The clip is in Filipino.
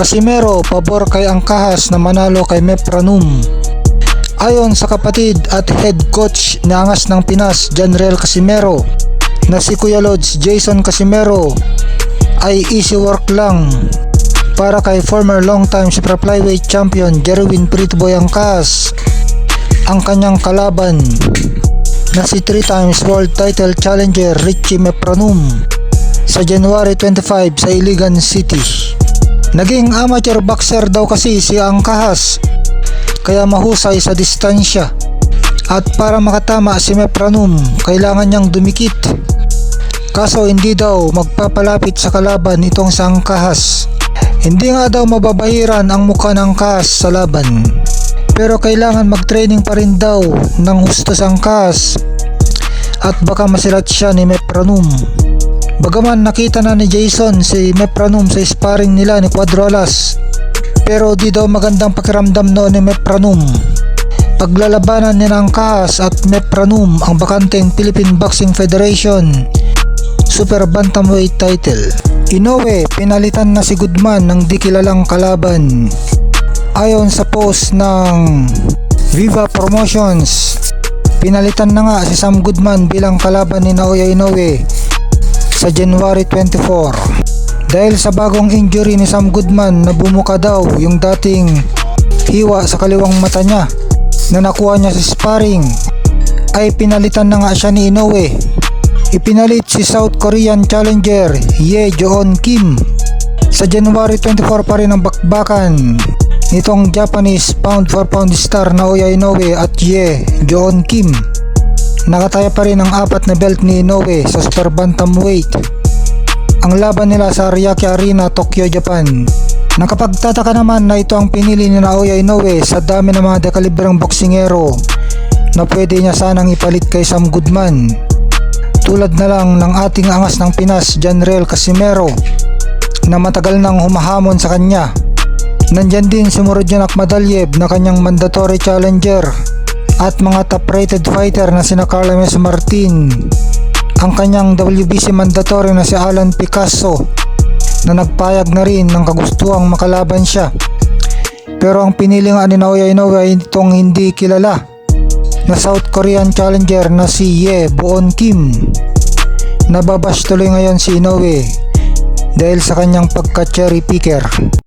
Casimero pabor kay Angkahas na manalo kay Mepranum. Ayon sa kapatid at head coach ni Angas ng Pinas, Janrel Casimero, na si Kuya Lods Jason Casimero, ay easy work lang para kay former long-time super flyweight champion Jerwin Prettyboy Angkahas ang kanyang kalaban na si 3 times world title challenger Richie Mepranum sa January 25 sa Iligan City. Naging amateur boxer daw kasi si Angkahas, kaya mahusay sa distansya, at para makatama si Mepranum kailangan niyang dumikit, kaso hindi daw magpapalapit sa kalaban itong si Angkahas. Hindi nga daw mababahiran ang mukha ng Angkahas sa laban, pero kailangan mag-training pa rin daw ng husto sa Angkahas at baka masirat siya ni Mepranum. Bagaman nakita na ni Jason si Mepranum sa sparring nila ni Cuadro Alas, pero di daw magandang pakiramdam noon ni Mepranum. Paglalabanan ni Angkahas at Mepranum ang bakanteng Philippine Boxing Federation Super Bantamweight title. Inoue pinalitan na si Goodman ng di kilalang kalaban. Ayon sa post ng Viva Promotions, pinalitan na nga si Sam Goodman bilang kalaban ni Naoya Inoue sa January 24. Dahil sa bagong injury ni Sam Goodman na bumuka daw yung dating hiwa sa kaliwang mata niya na nakuha niya sa sparring, ay pinalitan na nga siya ni Inoue. Ipinalit si South Korean challenger Ye Joon Kim. Sa January 24 pa rin ang bakbakan nitong Japanese pound for pound star Naoya Inoue at Ye Joon Kim. Nakataya pa rin ang 4 na belt ni Inoue sa super bantamweight. Ang laban nila sa Ariake Arena, Tokyo, Japan. Nakapagtataka naman na ito ang pinili ni Naoya Inoue sa dami ng mga dekalibrang boksingero na pwede niya sanang ipalit kay Sam Goodman, tulad na lang ng ating Angas ng Pinas, Janrel Casimero, na matagal nang humahamon sa kanya. Nandyan din si Murodjan Akhmadaliev na kanyang mandatory challenger, at mga top rated fighter na sina Carla Mes Martin, ang kanyang WBC mandatory na si Alan Picasso na nagpayag na rin ng kagustuhang makalaban siya. Pero ang pinili nga ni Naoya Inoue ay itong hindi kilala na South Korean challenger na si Ye Joon Kim. Nababash tuloy ngayon si Inoue dahil sa kanyang pagka cherry picker.